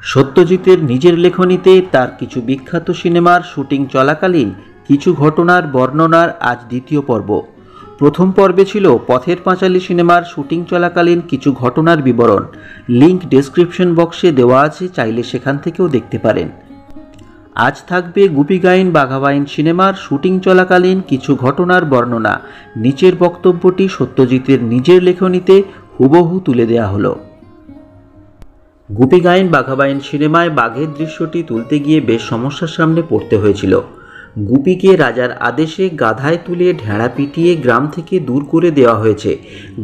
সত্যজিতের নিজের লেখনীতে তার কিছু বিখ্যাত সিনেমার শুটিং চলাকালীন কিছু ঘটনার বর্ণনার আজ দ্বিতীয় পর্ব। প্রথম পর্বে ছিল পথের পাঁচালী সিনেমার শুটিং চলাকালীন কিছু ঘটনার বিবরণ। লিংক ডেসক্রিপশন বক্সে দেওয়া আছে, চাইলে সেখান থেকেও দেখতে পারেন। আজ থাকবে গুপি গাইন বাঘা বাইন সিনেমার শুটিং চলাকালীন কিছু ঘটনার বর্ণনা। নিচের বক্তব্যটি সত্যজিতের নিজের লেখনীতে হুবহু তুলে দেওয়া হলো। গুপি গাইন বাঘা বাইন সিনেমায় বাঘের দৃশ্যটি তুলতে গিয়ে বেশ সমস্যার সামনে পড়তে হয়েছিল। গুপিকে রাজার আদেশে গাধায় তুলে ঢেঁড়া পিটিয়ে গ্রাম থেকে দূর করে দেওয়া হয়েছে।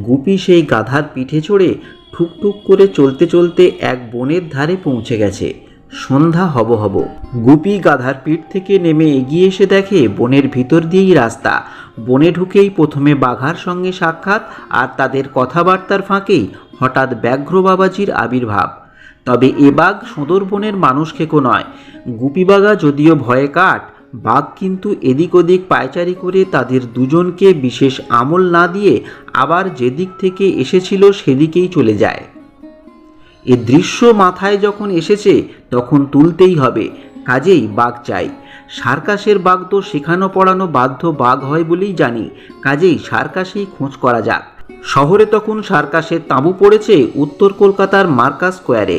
গুপি সেই গাধার পিঠে চড়ে ঠুকঠুক করে চলতে চলতে এক বনের ধারে পৌঁছে গেছে। সন্ধ্যা হব হব। গুপি গাধার পিঠ থেকে নেমে এগিয়ে এসে দেখে বনের ভিতর দিয়েই রাস্তা। বনে ঢুকেই প্রথমে বাঘার সঙ্গে সাক্ষাৎ, আর তাদের কথাবার্তার ফাঁকেই হঠাৎ ব্যাঘ্র বাবাজির আবির্ভাব। তবে এ বাঘ সোঁদর বনের মানুষ খেকো নয়। গুপি বাঘা যদিও ভয়ে কাঠ, বাঘ কিন্তু এদিক ওদিক পায়চারি করে তাদের দুজনকে বিশেষ আমল না দিয়ে আবার যেদিক থেকে এসেছিল সেদিকেই চলে যায়। এ দৃশ্য মাথায় যখন এসেছে তখন তুলতেই হবে, কাজেই বাঘ চাই। সার্কাসের বাঘ তো শেখানো পড়ানো বাধ্য বাঘ হয় বলেই জানি, কাজেই সার্কাসেই খোঁজ করা যাক। শহরে তখন সার্কাসের তাঁবু পড়েছে উত্তর কলকাতার মার্কাস স্কোয়ারে।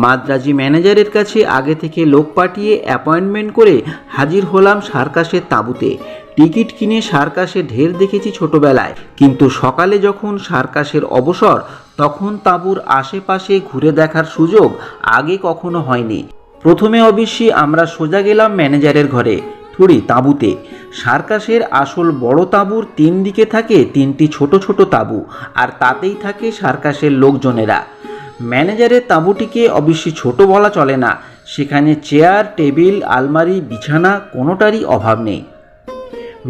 মাদ্রাজি ম্যানেজারের কাছে আগে থেকে লোক পাঠিয়ে অ্যাপয়েন্টমেন্ট করে হাজির হলাম সার্কাসের তাঁবুতে। টিকিট কিনে সার্কাসে ঢের দেখেছি ছোটবেলায়, কিন্তু সকালে যখন সার্কাসের অবসর তখন তাঁবুর আশেপাশে ঘুরে দেখার সুযোগ আগে কখনো হয়নি। প্রথমে অবশ্যই আমরা সোজা গেলাম ম্যানেজারের ঘরে, থুড়ি তাঁবুতে। সার্কাসের আসল বড় তাঁবুর তিন দিকে থাকে তিনটি ছোট ছোট তাঁবু, আর তাতেই থাকে সার্কাসের লোকজনেরা। ম্যানেজারের তাঁবুটিকে অবশ্যই ছোট বলা চলে না, সেখানে চেয়ার টেবিল আলমারি বিছানা কোনোটারই অভাব নেই।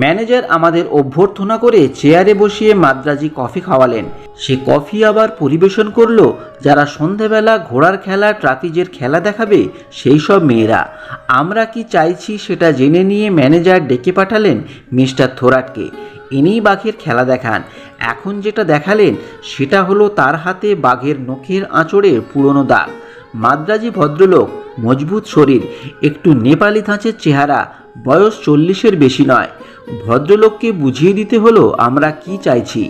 ম্যানেজার আমাদের অভ্যর্থনা করে চেয়ারে বসিয়ে মাদ্রাজি কফি খাওয়ালেন। সে কফি আবার পরিবেশন করলো যারা সন্ধেবেলা ঘোড়ার খেলা ট্রাপিজের খেলা দেখাবে সেই সব মেয়েরা। আমরা কি চাইছি সেটা জেনে নিয়ে ম্যানেজার ডেকে পাঠালেন মিস্টার থোরাটকে। ইনিই বাঘের খেলা দেখান। এখন যেটা দেখালেন সেটা হলো তার হাতে বাঘের নখের আঁচড়ের পুরনো দাগ। মাদ্রাজি ভদ্রলোক, মজবুত শরীর, একটু নেপালি ধাঁচের চেহারা, বয়স 40-এর বেশি নয়। ভদ্রলোককে বুঝিয়ে দিতে হলো আমরা কি চাইছি।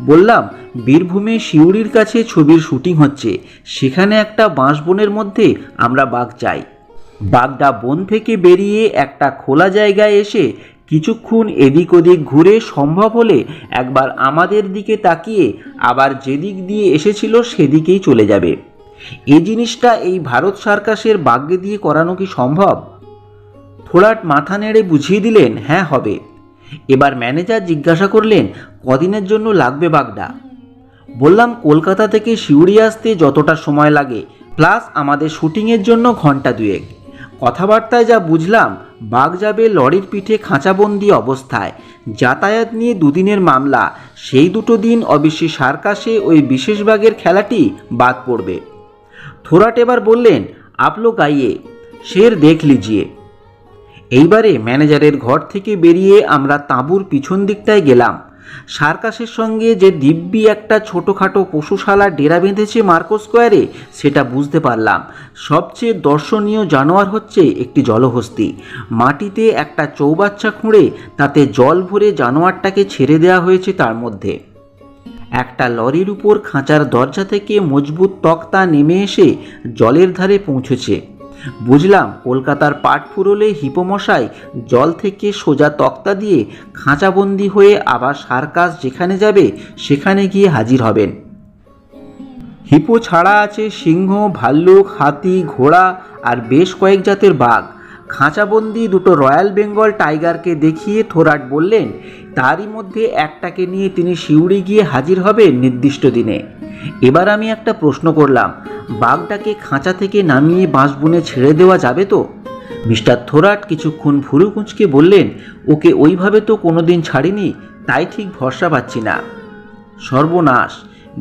বললাম, বীরভূমে শিউড়ির কাছে ছবির শুটিং হচ্ছে, সেখানে একটা বাঁশবনের মধ্যে আমরা বাঘ চাই। বাঘটা বন থেকে বেরিয়ে একটা খোলা জায়গায় এসে কিছুক্ষণ এদিক ওদিক ঘুরে সম্ভব হলে একবার আমাদের দিকে তাকিয়ে আবার যেদিক দিয়ে এসেছিল সেদিকেই চলে যাবে। এই জিনিসটা এই ভারত সার্কাসের বাঘকে দিয়ে করানো কি সম্ভব? থোড়াট মাথা নেড়ে বুঝিয়ে দিলেন, হ্যাঁ হবে। এবার ম্যানেজার জিজ্ঞাসা করলেন, কদিনের জন্য লাগবে বাঘটা? বললাম, কলকাতা থেকে শিউড়ি আসতে যতটা সময় লাগে প্লাস আমাদের শুটিংয়ের জন্য ঘন্টা দুয়েক। কথাবার্তায় যা বুঝলাম, বাঘ যাবে লরির পিঠে খাঁচাবন্দি অবস্থায়। যাতায়াত নিয়ে দুদিনের মামলা। সেই দুটো দিন অবশ্যই সার্কাসে ওই বিশেষ বাঘের খেলাটি বাদ পড়বে। থোরাট এবার বললেন, আপ লোগ আইয়ে, শের দেখ লিজিয়ে। এইবারে ম্যানেজারের ঘর থেকে বেরিয়ে আমরা তাঁবুর পিছন দিকটায় গেলাম। সার্কাসের সঙ্গে যে দিব্যি একটা ছোটোখাটো পশুশালা ডেরা বেঁধেছে মার্কো স্কোয়ারে সেটা বুঝতে পারলাম। সবচেয়ে দর্শনীয় জানোয়ার হচ্ছে একটি জলহস্তী। মাটিতে একটা চৌবাচ্চা খুঁড়ে তাতে জল ভরে জানোয়ারটাকে ছেড়ে দেওয়া হয়েছে। তার মধ্যে একটা লরির উপর খাঁচার দরজা থেকে মজবুত তক্তা নেমে এসে জলের ধারে পৌঁছেছে। বুঝলাম, কলকাতার পাট ফুরলে হিপোমশাই জল থেকে সোজা তক্তা দিয়ে খাঁচাবন্দি হয়ে আবার সার্কাস যেখানে যাবে সেখানে গিয়ে হাজির হবেন। হিপো ছাড়া আছে সিংহ, ভাল্লুক, হাতি, ঘোড়া আর বেশ কয়েক জাতের বাঘ। খাঁচাবন্দি দুটো রয়্যাল বেঙ্গল টাইগারকে দেখিয়ে থোরাট বললেন তারই মধ্যে একটাকে নিয়ে তিনি শিউড়ি গিয়ে হাজির হবেন নির্দিষ্ট দিনে। এবার আমি একটা প্রশ্ন করলাম, বাঘটাকে খাঁচা থেকে নামিয়ে বাঁশবনে ছেড়ে দেওয়া যাবে তো? মিস্টার থোরাট কিছুক্ষণ ভুরু কুঁচকে বললেন, ওকে ওইভাবে তো কোনোদিন ছাড়িনি, তাই ঠিক ভরসা পাচ্ছি না। সর্বনাশ,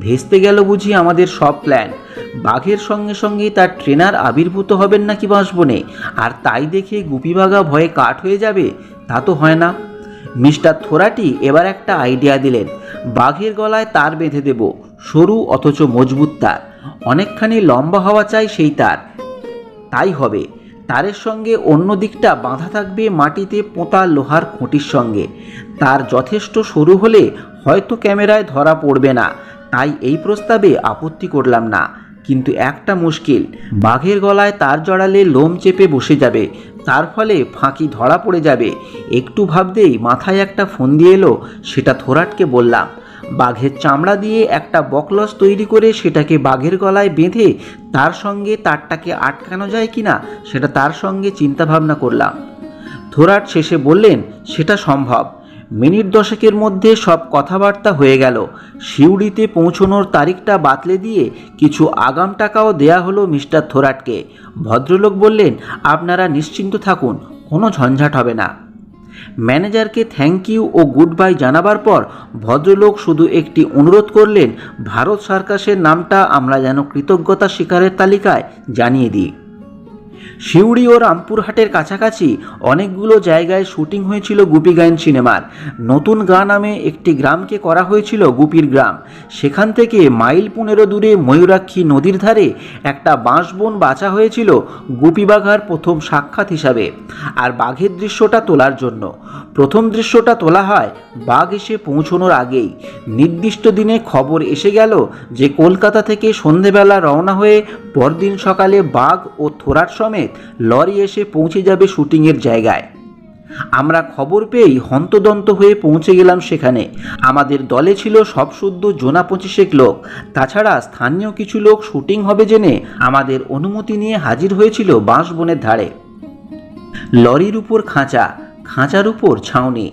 ভেস্তে গেল বুঝি আমাদের সব প্ল্যান। বাঘের সঙ্গে সঙ্গে তার ট্রেনার আবির্ভূত হবেন নাকি বাঁশবনে, আর তাই দেখে গুপি বাঘা ভয়ে কাঠ হয়ে যাবে? তা তো হয় না। মিস্টার থোরাটি এবার একটা আইডিয়া দিলেন, বাঘের গলায় তার বেঁধে দেব, সরু অথচ মজবুত তার, অনেকখানি লম্বা হওয়া চাই সেই তার। তাই হবে। তারের সঙ্গে অন্য দিকটা বাঁধা থাকবে মাটিতে পোঁতা লোহার খুঁটির সঙ্গে। তার যথেষ্ট সরু হলে হয়তো ক্যামেরায় ধরা পড়বে না, তাই এই প্রস্তাবে আপত্তি করলাম না। কিন্তু একটা মুশকিল, বাঘের গলায় তার জড়ালে লোম চেপে বসে যাবে, তার ফলে ফাঁকি ধরা পড়ে যাবে। একটু ভাবতেই মাথায় একটা ফন্দি এলো। সেটা থোরাটকে বললাম, বাঘের চামড়া দিয়ে একটা বকলস তৈরি করে সেটাকে বাঘের গলায় বেঁধে তার সঙ্গে তারটাকে আটকানো যায় কিনা সেটা তার সঙ্গে চিন্তাভাবনা করলাম। থোরাট শেষে বললেন সেটা সম্ভব। মিনিট 10 মধ্যে সব কথাবার্তা হয়ে গেল। সিউড়িতে পৌঁছনোর তারিখটা বাতলে দিয়ে কিছু আগাম টাকাও দেয়া হলো মিস্টার থোরাটকে। ভদ্রলোক বললেন, আপনারা নিশ্চিন্ত থাকুন, কোনো ঝঞ্ঝাট হবে না। ম্যানেজারকে থ্যাংক ইউ ও গুড বাই জানাবার পর ভদ্রলোক শুধু একটি অনুরোধ করলেন, ভারত সার্কাসের নামটা আমরা যেন কৃতজ্ঞতা স্বীকারের তালিকায় জানিয়ে দিই। সিউড়ি ও রামপুরহাটের কাছাকাছি অনেকগুলো জায়গায় শুটিং হয়েছিল গুপি গায়েন সিনেমার। নতুন গা নামে একটি গ্রামকে করা হয়েছিল গুপির গ্রাম। সেখান থেকে মাইল 15 দূরে ময়ূরাক্ষী নদীর ধারে একটা বাঁশবন বাছা হয়েছিল গুপি বাঘার প্রথম সাক্ষাৎ হিসাবে আর বাঘের দৃশ্যটা তোলার জন্য। প্রথম দৃশ্যটা তোলা হয় বাঘ এসে পৌঁছনোর আগেই। নির্দিষ্ট দিনে খবর এসে গেল যে কলকাতা থেকে সন্ধেবেলা রওনা হয়ে পরদিন সকালে বাঘ ও থোরাট সমেত লরি এসে পৌঁছে যাবে শুটিংয়ের জায়গায়। আমরা খবর পেয়েই হন্তদন্ত হয়ে পৌঁছে গেলাম সেখানে। আমাদের দলে ছিল সব শুদ্ধ জোনা 25 লোক। তাছাড়া স্থানীয় কিছু লোক শুটিং হবে জেনে আমাদের অনুমতি নিয়ে হাজির হয়েছিল বাঁশবনের ধারে। লরির উপর খাঁচা, খাঁচার উপর ছাউনি।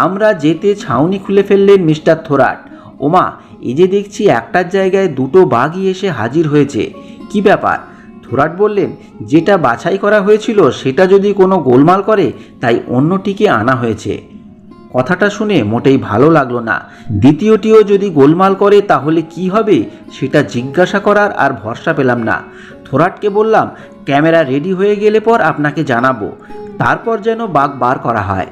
আমরা যেতে ছাউনি খুলে ফেললেন মিস্টার থোরাট। ওমা, এই যে দেখছি একটার জায়গায় দুটো বাঘই এসে হাজির হয়েছে, কি ব্যাপার? থোরাট বললেন, যেটা বাছাই করা হয়েছিল সেটা যদি কোনো গোলমাল করে তাই অন্যটিকে আনা হয়েছে। কথাটা শুনে মোটেই ভালো লাগলো না। দ্বিতীয়টিও যদি গোলমাল করে তাহলে কি হবে সেটা জিজ্ঞাসা করার আর ভরসা পেলাম না। থোরাটকে বললাম, ক্যামেরা রেডি হয়ে গেলে পর আপনাকে জানাবো, তারপর যেন বাঘ বার করা হয়।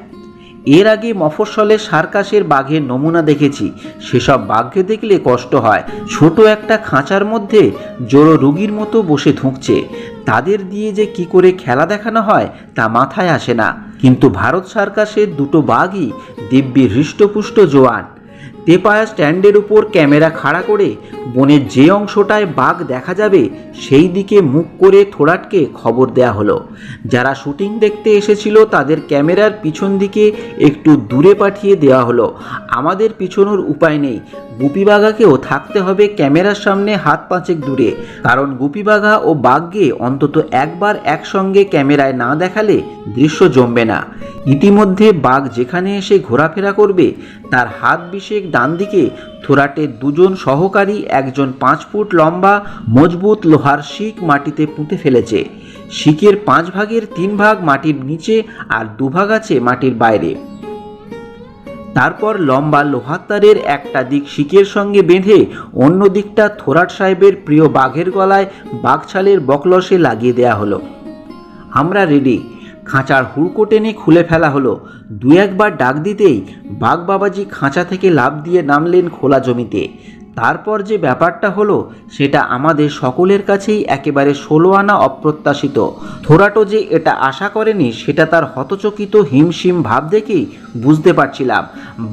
এর আগে মফস্বলে সার্কাসের বাঘের নমুনা দেখেছি, সেসব বাঘকে দেখলে কষ্ট হয়। ছোট একটা খাঁচার মধ্যে জোড়ো রুগীর মতো বসে ধুঁকছে, তাদের দিয়ে যে কি করে খেলা দেখানো হয় তা মাথায় আসে না। কিন্তু ভারত সার্কাসের দুটো বাঘই দিব্যি হৃষ্টপুষ্ট জোয়ান। তেপায়া স্ট্যান্ডের উপর ক্যামেরা খাড়া করে বনের যে অংশটায় বাঘ দেখা যাবে সেই দিকে মুখ করে থোরাটকে খবর দেয়া হলো। যারা শুটিং দেখতে এসেছিল তাদের ক্যামেরার পিছন দিকে একটু দূরে পাঠিয়ে দেওয়া হলো। আমাদের পিছনোর উপায় নেই, গুপি বাঘাকেও থাকতে হবে ক্যামেরার সামনে হাত 5 দূরে, কারণ গুপি বাঘা ও বাঘকে অন্তত একবার একসঙ্গে ক্যামেরায় না দেখালে দৃশ্য জমবে না। ইতিমধ্যে বাঘ যেখানে এসে ঘোরাফেরা করবে তার হাত 20 ডান দিকে থোরাটের দুজন সহকারী একজন 5 ফুট লম্বা মজবুত লোহার শিক মাটিতে পুঁতে ফেলেছে। শিকের 5 ভাগের 3 ভাগ মাটির নিচে আর 2 ভাগ আছে মাটির বাইরে। তারপর লম্বা লোহার তারের একটা দিক শিকের সঙ্গে বেঁধে অন্য দিকটা থোরাট সাহেবের প্রিয় বাঘের গলায় বাঘছালের বকলসে লাগিয়ে দেয়া হলো। আমরা রেডি। খাঁচার হুড়কো টেনে খুলে ফেলা হলো। 2-1 বার ডাক দিতেই বাঘ বাবাজি খাঁচা থেকে লাফ দিয়ে নামলেন খোলা জমিতে। তারপর যে ব্যাপারটা হলো সেটা আমাদের সকলের কাছেই একেবারে 16 আনা অপ্রত্যাশিত। থোরাটও যে এটা আশা করেনি সেটা তার হতচকিত হিমশিম ভাব দেখেই বুঝতে পারছিলাম।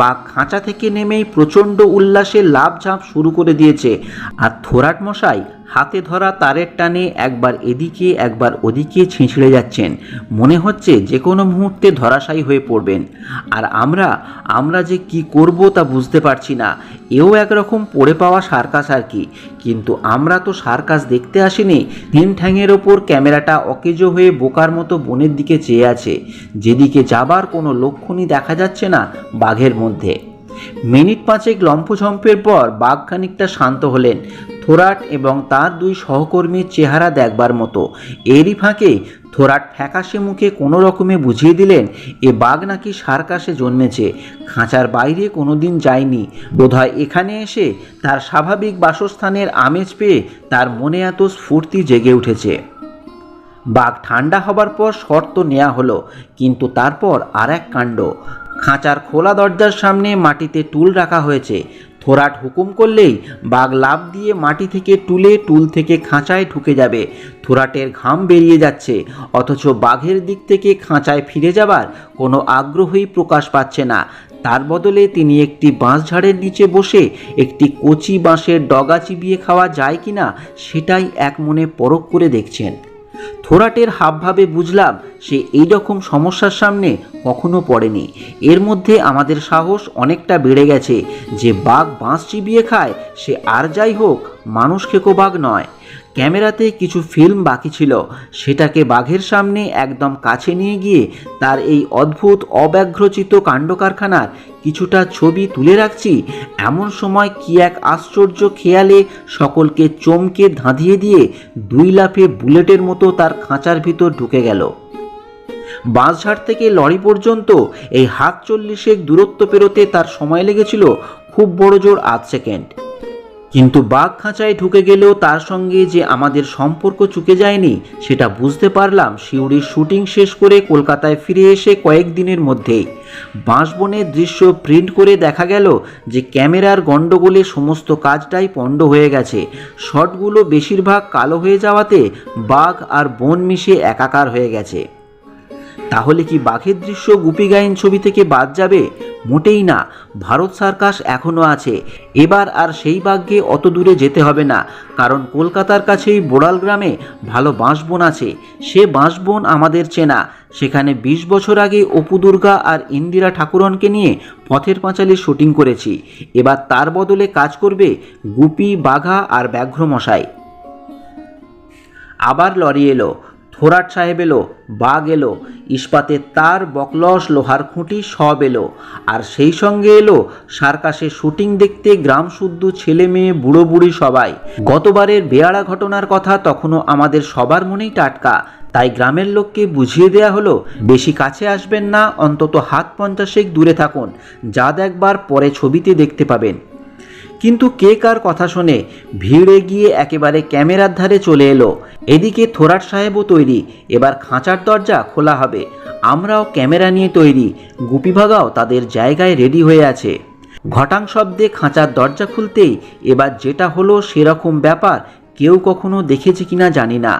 বাঘ খাঁচা থেকে নেমেই প্রচণ্ড উল্লাসে লাফ ঝাঁপ শুরু করে দিয়েছে, আর থোরাট মশাই হাতে ধরা তারের টানে একবার এদিকে একবার ওদিকে ছিঁচড়ে যাচ্ছেন। মনে হচ্ছে যে কোনো মুহূর্তে ধরাশায়ী হয়ে পড়বেন। আর আমরা যে কি করব তা বুঝতে পারছি না। এও একরকম পড়ে পাওয়া সার্কাস আর কি, কিন্তু আমরা তো সার্কাস দেখতে আসিনি। 3 ঠ্যাঙের ওপর ক্যামেরাটা অকেজো হয়ে বোকার মতো বনের দিকে চেয়ে আছে, যেদিকে যাবার কোনো লক্ষণই দেখা যাচ্ছে না বাঘের মধ্যে। মিনিট 5 লম্ফঝম্পের পর বাঘ খানিকটা শান্ত হলেন। থোরাট এবং তার 2 সহকর্মীর চেহারা দেখবার মতো। এরই ফাঁকে থোরাট ফ্যাকাশে মুখে কোনো রকমে বুঝিয়ে দিলেন এ বাঘ নাকি সার্কাসে জন্মেছে, খাঁচার বাইরে কোনোদিন যায়নি। বোধহয় এখানে এসে তার স্বাভাবিক বাসস্থানের আমেজ পেয়ে তার মনে এত স্ফূর্তি জেগে উঠেছে। বাঘ ঠান্ডা হবার পর শর্ত নেওয়া হলো, কিন্তু তারপর আর এক কাণ্ড। খাঁচার খোলা দরজার সামনে মাটিতে টুল রাখা হয়েছে। থোরাট হুকুম করলেই বাঘ লাফ দিয়ে মাটি থেকে তুলে টুল থেকে খাঁচায় ঢুকে যাবে। থোরাটের ঘাম বেরিয়ে যাচ্ছে, অথচ বাঘের দিক থেকে খাঁচায় ফিরে যাবার কোনো আগ্রহই প্রকাশ পাচ্ছে না। তার বদলে তিনি একটি বাঁশঝাড়ের নিচে বসে একটি কচি বাঁশের ডগা চিবিয়ে খাওয়া যায় কিনা সেটাই এক মনে পরখ করে দেখছেন। থোরাটের হাবভাবে বুঝলাম সে এই রকম সমস্যার সামনে কখনো পড়েনি। এর মধ্যে আমাদের সাহস অনেকটা বেড়ে গেছে যে বাঘ বাঁশ চিবিয়ে খায়, সে আর যাই হোক মানুষ খেকো বাঘ নয়। ক্যামেরাতে কিছু ফিল্ম বাকি ছিল, সেটাকে বাঘের সামনে একদম কাছে নিয়ে গিয়ে তার এই অদ্ভুত অব্যাঘ্রচিত কাণ্ডকারখানার কিছুটা ছবি তুলে রাখছি। এমন সময় কি এক আশ্চর্য খেয়ালে সকলকে চমকে ধাঁধিয়ে দিয়ে 2 লাফে বুলেটের মতো তার খাঁচার ভিতর ঢুকে গেল। বাঁশঝাড় থেকে লরি পর্যন্ত এই হাত 40 দূরত্ব পেরোতে তার সময় লেগেছিল খুব বড় জোর 8 সেকেন্ড। কিন্তু বাঘ খাঁচায় ঢুকে গেলেও তার সঙ্গে যে আমাদের সম্পর্ক চুকে যায়নি সেটা বুঝতে পারলাম সিউড়ির শুটিং শেষ করে কলকাতায় ফিরে এসে কয়েকদিনের মধ্যেই। বাঁশবনের দৃশ্য প্রিন্ট করে দেখা গেল যে ক্যামেরার গণ্ডগোলে সমস্ত কাজটাই পণ্ড হয়ে গেছে। শটগুলো বেশিরভাগ কালো হয়ে যাওয়াতে বাঘ আর বন মিশে একাকার হয়ে গেছে। তাহলে কি বাঘের দৃশ্য গুপি গাইন ছবি থেকে বাদ যাবে? মোটেই না। ভারত সার্কাস এখনও আছে। এবার আর সেই বাঘকে অত দূরে যেতে হবে না, কারণ কলকাতার কাছেই বোড়াল গ্রামে ভালো বাঁশবন আছে। সে বাঁশবন আমাদের চেনা। সেখানে 20 বছর আগে অপু দুর্গা আর ইন্দিরা ঠাকুরনকে নিয়ে পথের পাঁচালীর শুটিং করেছি। এবার তার বদলে কাজ করবে গুপি, বাঘা আর ব্যাঘ্র মশাই। আবার লরি এলো, থোরাট সাহেব এলো, বাঘ এলো, ইস্পাতের তার, বকলস, লোহার খুঁটি সব এলো। আর সেই সঙ্গে এলো সার্কাসে শুটিং দেখতে গ্রাম শুদ্ধ ছেলে মেয়ে বুড়ো বুড়ি সবাই। গতবারের বেয়াড়া ঘটনার কথা তখনও আমাদের সবার মনেই টাটকা। তাই গ্রামের লোককে বুঝিয়ে দেয়া হলো বেশি কাছে আসবেন না, অন্তত হাত 50 দূরে থাকুন। যা দেখবার পরে ছবিতে দেখতে পাবেন। কিন্তু কে কার কথা শোনে, ভিড়ে গিয়ে একেবারে ক্যামেরার ধারে চলে এলো। এদিকে থোরাট সাহেবও তৈরি, এবার খাঁচার দরজা খোলা হবে। আমরাও ক্যামেরা নিয়ে তৈরি, গুপি ভাগাও তাদের জায়গায় রেডি হয়ে আছে। ঘটাং শব্দে খাঁচার দরজা খুলতেই এবার যেটা হলো সেরকম ব্যাপার কেউ কখনো দেখেছে কিনা জানি না।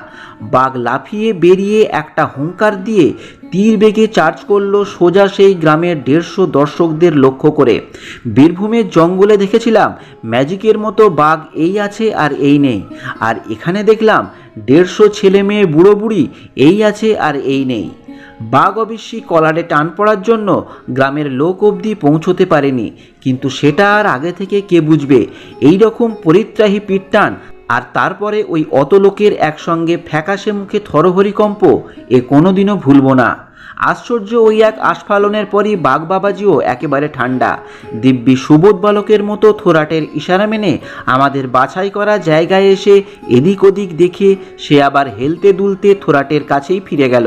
বাঘ লাফিয়ে বেরিয়ে একটা হুঙ্কার দিয়ে তীর বেগে চার্জ করলো সোজা সেই গ্রামের 150 দর্শকদের লক্ষ্য করে। বীরভূমের জঙ্গলে দেখেছিলাম ম্যাজিকের মতো বাঘ এই আছে আর এই নেই, আর এখানে দেখলাম 150 ছেলে মেয়ে বুড়ো বুড়ি এই আছে আর এই নেই। বাঘ অবশ্যই কলারে টান পড়ার জন্য গ্রামের লোক অবধি পৌঁছতে পারেনি, কিন্তু সেটা আর আগে থেকে কে বুঝবে? এই রকম পরিত্রাহী পিঠটান, আর তারপরে ওই অত লোকের একসঙ্গে ফ্যাকাশে মুখে থরহরিকম্প, এ কোনোদিনও ভুলব না। আশ্চর্য ওই এক আস্ফালনের পরই বাঘ বাবাজিও একেবারে ঠান্ডা। দিব্যি সুবোধ বালকের মতো থোরাটের ইশারা মেনে আমাদের বাছাই করা জায়গায় এসে এদিক ওদিক দেখে সে আবার হেলতে দুলতে থোরাটের কাছেই ফিরে গেল।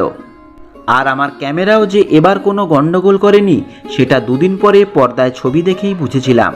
আর আমার ক্যামেরাও যে এবার কোনো গণ্ডগোল করেনি সেটা 2 দিন পরে পর্দায় ছবি দেখেই বুঝেছিলাম।